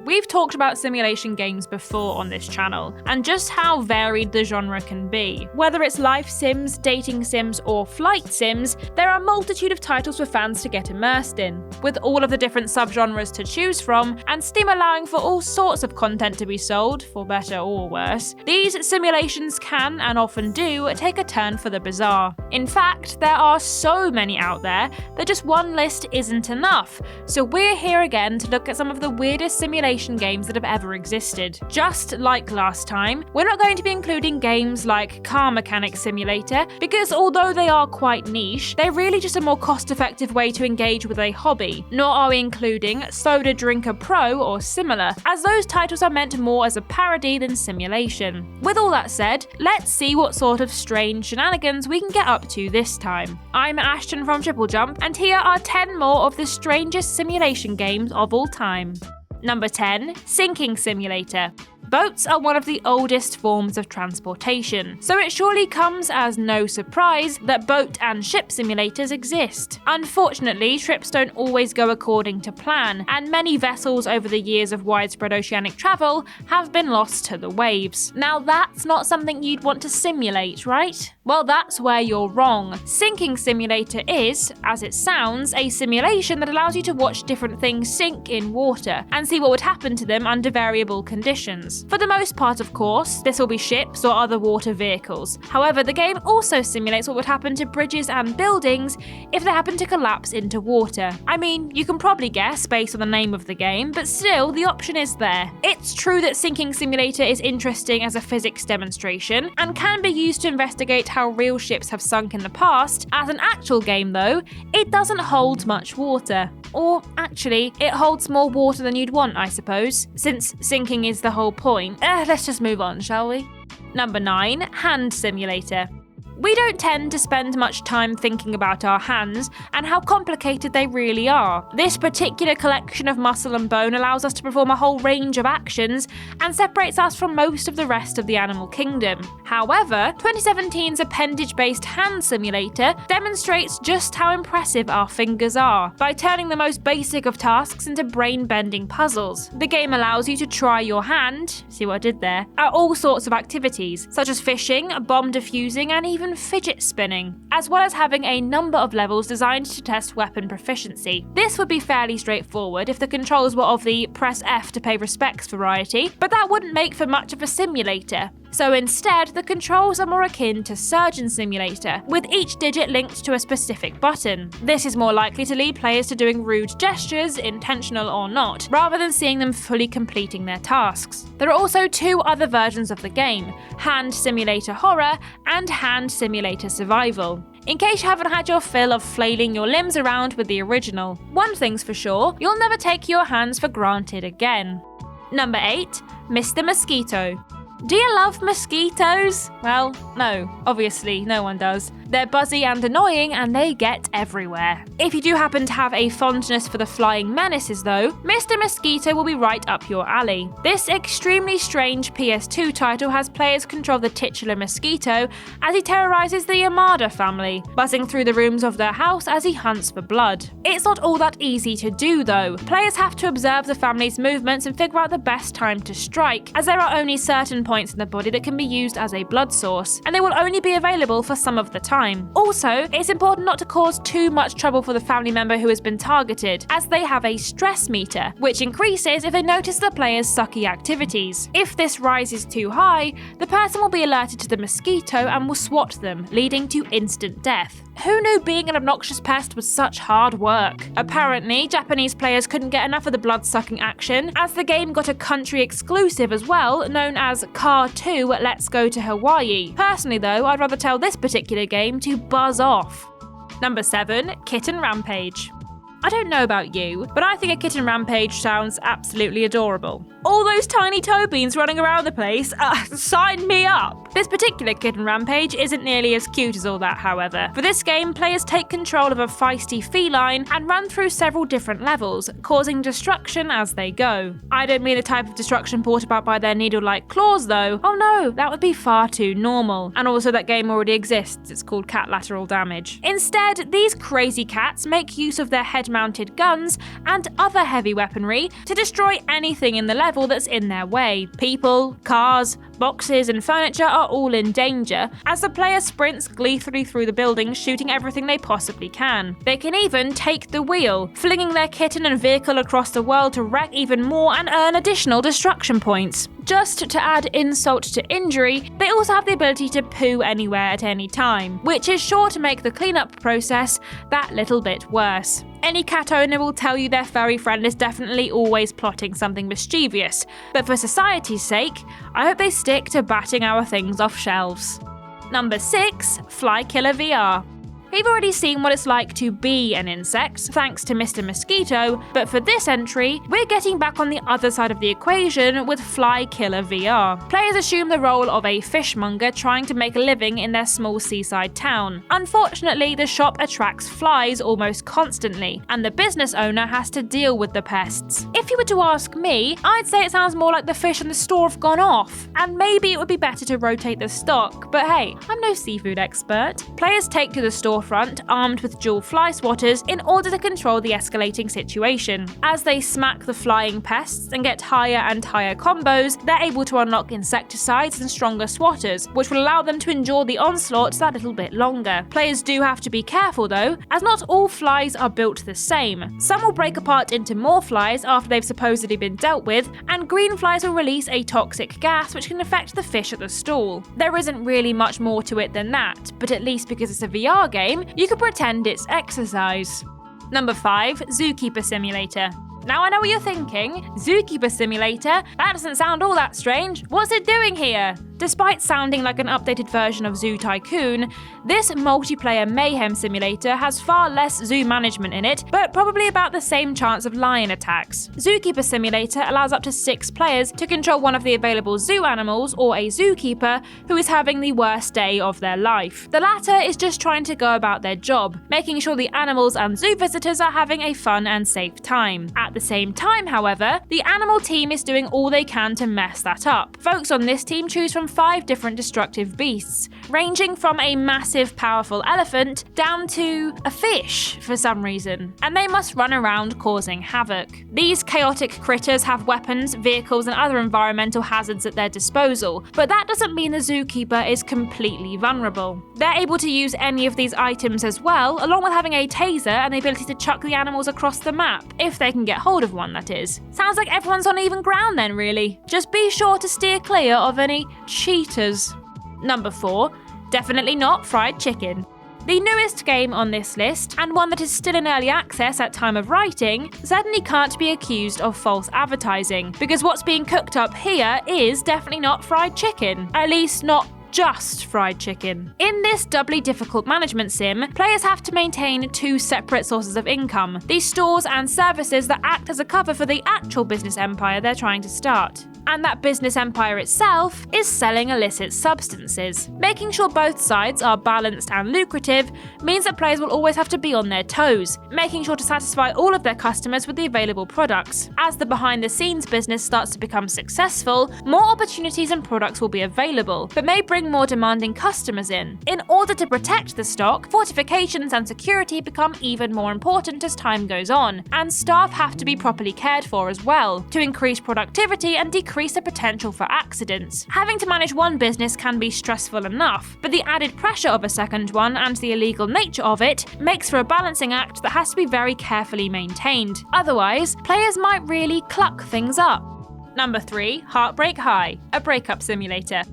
We've talked about simulation games before on this channel, and just how varied the genre can be. Whether it's life sims, dating sims, or flight sims, there are a multitude of titles for fans to get immersed in. With all of the different subgenres to choose from, and Steam allowing for all sorts of content to be sold, for better or worse, these simulations can, and often do, take a turn for the bizarre. In fact, there are so many out there that just one list isn't enough, so we're here again to look at some of the weirdest simulations games that have ever existed. Just like last time, we're not going to be including games like Car Mechanic Simulator, because although they are quite niche, they're really just a more cost-effective way to engage with a hobby. Nor are we including Soda Drinker Pro or similar, as those titles are meant more as a parody than simulation. With all that said, let's see what sort of strange shenanigans we can get up to this time. I'm Ashton from TripleJump, and here are 10 more of the strangest simulation games of all time. Number 10. Sinking Simulator. Boats are one of the oldest forms of transportation, so it surely comes as no surprise that boat and ship simulators exist. Unfortunately, trips don't always go according to plan, and many vessels over the years of widespread oceanic travel have been lost to the waves. Now that's not something you'd want to simulate, right? Well, that's where you're wrong. Sinking Simulator is, as it sounds, a simulation that allows you to watch different things sink in water and see what would happen to them under variable conditions. For the most part, of course, this will be ships or other water vehicles. However, the game also simulates what would happen to bridges and buildings if they happen to collapse into water. I mean, you can probably guess based on the name of the game, but still, the option is there. It's true that Sinking Simulator is interesting as a physics demonstration and can be used to investigate how real ships have sunk in the past. As an actual game though, it doesn't hold much water. Or actually, it holds more water than you'd want, I suppose, since sinking is the whole point. Let's just move on, shall we? Number 9. Hand Simulator. We don't tend to spend much time thinking about our hands and how complicated they really are. This particular collection of muscle and bone allows us to perform a whole range of actions and separates us from most of the rest of the animal kingdom. However, 2017's appendage-based hand simulator demonstrates just how impressive our fingers are by turning the most basic of tasks into brain-bending puzzles. The game allows you to try your hand, see what I did there, at all sorts of activities, such as fishing, bomb defusing, and even fidget spinning, as well as having a number of levels designed to test weapon proficiency. This would be fairly straightforward if the controls were of the press F to pay respects variety, but that wouldn't make for much of a simulator. So instead, the controls are more akin to Surgeon Simulator, with each digit linked to a specific button. This is more likely to lead players to doing rude gestures, intentional or not, rather than seeing them fully completing their tasks. There are also 2 other versions of the game, Hand Simulator Horror and Hand Simulator Survival, in case you haven't had your fill of flailing your limbs around with the original. One thing's for sure, you'll never take your hands for granted again. Number 8. Mr. Mosquito. Do you love mosquitoes? Well, no, obviously no one does. They're buzzy and annoying, and they get everywhere. If you do happen to have a fondness for the flying menaces though, Mr. Mosquito will be right up your alley. This extremely strange PS2 title has players control the titular mosquito as he terrorizes the Yamada family, buzzing through the rooms of their house as he hunts for blood. It's not all that easy to do though. Players have to observe the family's movements and figure out the best time to strike, as there are only certain points in the body that can be used as a blood source, and they will only be available for some of the time. Also, it's important not to cause too much trouble for the family member who has been targeted, as they have a stress meter, which increases if they notice the player's sucky activities. If this rises too high, the person will be alerted to the mosquito and will swat them, leading to instant death. Who knew being an obnoxious pest was such hard work? Apparently, Japanese players couldn't get enough of the blood-sucking action, as the game got a country exclusive as well, known as Car 2 Let's Go to Hawaii. Personally though, I'd rather tell this particular game to buzz off. Number 7. Kitten Rampage. I don't know about you, but I think a Kitten Rampage sounds absolutely adorable. All those tiny toe beans running around the place, sign me up! This particular Kitten Rampage isn't nearly as cute as all that, however. For this game, players take control of a feisty feline and run through several different levels, causing destruction as they go. I don't mean the type of destruction brought about by their needle-like claws though. Oh no, that would be far too normal. And also that game already exists, it's called cat lateral damage. Instead, these crazy cats make use of their head turret-mounted guns and other heavy weaponry to destroy anything in the level that's in their way. People, cars, boxes and furniture are all in danger as the player sprints gleefully through the buildings, shooting everything they possibly can. They can even take the wheel, flinging their kitten and vehicle across the world to wreck even more and earn additional destruction points. Just to add insult to injury, they also have the ability to poo anywhere at any time, which is sure to make the cleanup process that little bit worse. Any cat owner will tell you their furry friend is definitely always plotting something mischievous, but for society's sake, I hope they stick to batting our things off shelves. Number 6. Fly Killer VR. We've already seen what it's like to be an insect, thanks to Mr. Mosquito, but for this entry, we're getting back on the other side of the equation with Fly Killer VR. Players assume the role of a fishmonger trying to make a living in their small seaside town. Unfortunately, the shop attracts flies almost constantly, and the business owner has to deal with the pests. If you were to ask me, I'd say it sounds more like the fish in the store have gone off, and maybe it would be better to rotate the stock, but hey, I'm no seafood expert. Players take to the storefront armed with dual fly swatters in order to control the escalating situation. As they smack the flying pests and get higher and higher combos, they're able to unlock insecticides and stronger swatters, which will allow them to endure the onslaughts that little bit longer. Players do have to be careful though, as not all flies are built the same. Some will break apart into more flies after they've supposedly been dealt with, and green flies will release a toxic gas which can affect the fish at the stall. There isn't really much more to it than that, but at least because it's a VR game, you could pretend it's exercise. Number 5. Zookeeper Simulator. Now I know what you're thinking, Zookeeper Simulator? That doesn't sound all that strange. What's it doing here? Despite sounding like an updated version of Zoo Tycoon, this multiplayer mayhem simulator has far less zoo management in it, but probably about the same chance of lion attacks. Zookeeper Simulator allows up to 6 players to control one of the available zoo animals or a zookeeper who is having the worst day of their life. The latter is just trying to go about their job, making sure the animals and zoo visitors are having a fun and safe time. At the same time, however, the animal team is doing all they can to mess that up. Folks on this team choose from 5 different destructive beasts, ranging from a massive powerful elephant down to a fish for some reason, and they must run around causing havoc. These chaotic critters have weapons, vehicles and other environmental hazards at their disposal, but that doesn't mean the zookeeper is completely vulnerable. They're able to use any of these items as well, along with having a taser and the ability to chuck the animals across the map, if they can get hold of one, that is. Sounds like everyone's on even ground then, really. Just be sure to steer clear of any cheaters. Number 4. Definitely not fried chicken. The newest game on this list, and one that is still in early access at time of writing, certainly can't be accused of false advertising, because what's being cooked up here is definitely not fried chicken. At least not just fried chicken. In this doubly difficult management sim, players have to maintain 2 separate sources of income, these stores and services that act as a cover for the actual business empire they're trying to start. And that business empire itself is selling illicit substances. Making sure both sides are balanced and lucrative means that players will always have to be on their toes, making sure to satisfy all of their customers with the available products. As the behind-the-scenes business starts to become successful, more opportunities and products will be available, but may bring more demanding customers in. In order to protect the stock, fortifications and security become even more important as time goes on, and staff have to be properly cared for as well, to increase productivity and decrease the potential for accidents. Having to manage one business can be stressful enough, but the added pressure of a second one and the illegal nature of it makes for a balancing act that has to be very carefully maintained. Otherwise, players might really cluck things up. Number 3. Heartbreak High, a breakup simulator.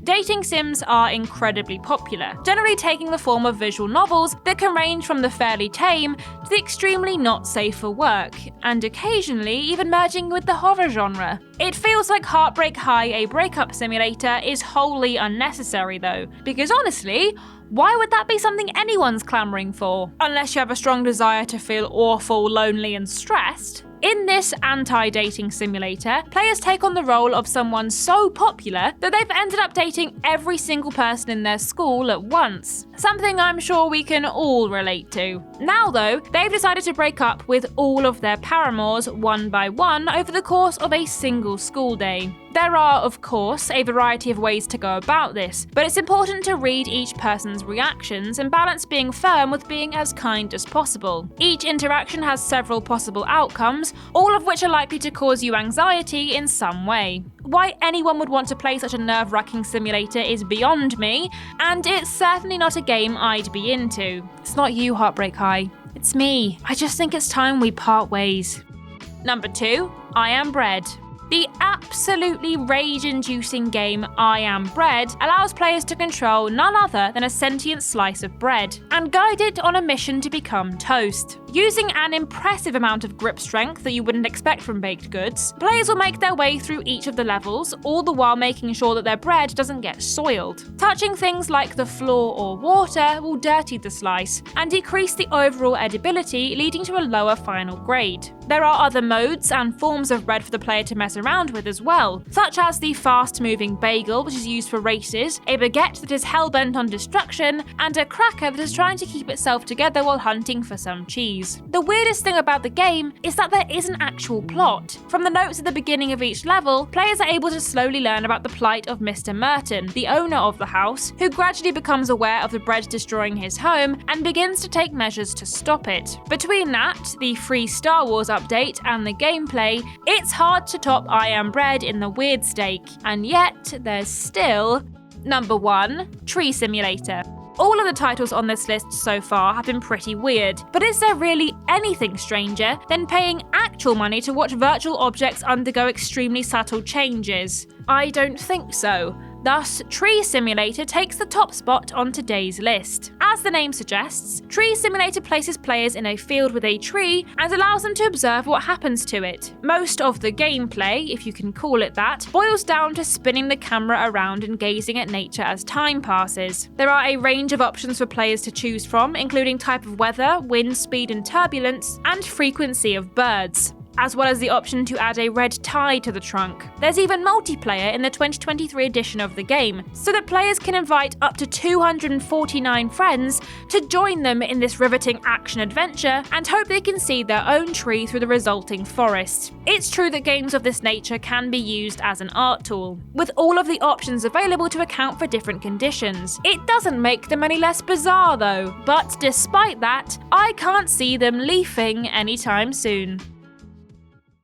Dating sims are incredibly popular, generally taking the form of visual novels that can range from the fairly tame to the extremely not safe for work, and occasionally even merging with the horror genre. It feels like Heartbreak High, a breakup simulator, is wholly unnecessary though, because honestly, why would that be something anyone's clamoring for? Unless you have a strong desire to feel awful, lonely and stressed. In this anti-dating simulator, players take on the role of someone so popular that they've ended up dating every single person in their school at once. Something I'm sure we can all relate to. Now though, they've decided to break up with all of their paramours one by one over the course of a single school day. There are, of course, a variety of ways to go about this, but it's important to read each person's reactions and balance being firm with being as kind as possible. Each interaction has several possible outcomes, all of which are likely to cause you anxiety in some way. Why anyone would want to play such a nerve-wracking simulator is beyond me, and it's certainly not a game I'd be into. It's not you, Heartbreak High. It's me. I just think it's time we part ways. Number 2, I Am Bread. The absolutely rage-inducing game I Am Bread allows players to control none other than a sentient slice of bread and guide it on a mission to become toast. Using an impressive amount of grip strength that you wouldn't expect from baked goods, players will make their way through each of the levels, all the while making sure that their bread doesn't get soiled. Touching things like the floor or water will dirty the slice and decrease the overall edibility, leading to a lower final grade. There are other modes and forms of bread for the player to mess around with as well, such as the fast-moving bagel, which is used for races, a baguette that is hell-bent on destruction, and a cracker that is trying to keep itself together while hunting for some cheese. The weirdest thing about the game is that there is an actual plot. From the notes at the beginning of each level, players are able to slowly learn about the plight of Mr. Merton, the owner of the house, who gradually becomes aware of the bread destroying his home and begins to take measures to stop it. Between that, the free Star Wars update, and the gameplay, it's hard to top I Am Bread in the weird stake, and yet there's still... Number 1, Tree Simulator. All of the titles on this list so far have been pretty weird, but is there really anything stranger than paying actual money to watch virtual objects undergo extremely subtle changes? I don't think so. Thus, Tree Simulator takes the top spot on today's list. As the name suggests, Tree Simulator places players in a field with a tree and allows them to observe what happens to it. Most of the gameplay, if you can call it that, boils down to spinning the camera around and gazing at nature as time passes. There are a range of options for players to choose from, including type of weather, wind speed and turbulence, and frequency of birds, as well as the option to add a red tie to the trunk. There's even multiplayer in the 2023 edition of the game, so that players can invite up to 249 friends to join them in this riveting action-adventure and hope they can see their own tree through the resulting forest. It's true that games of this nature can be used as an art tool, with all of the options available to account for different conditions. It doesn't make them any less bizarre though, but despite that, I can't see them leafing anytime soon.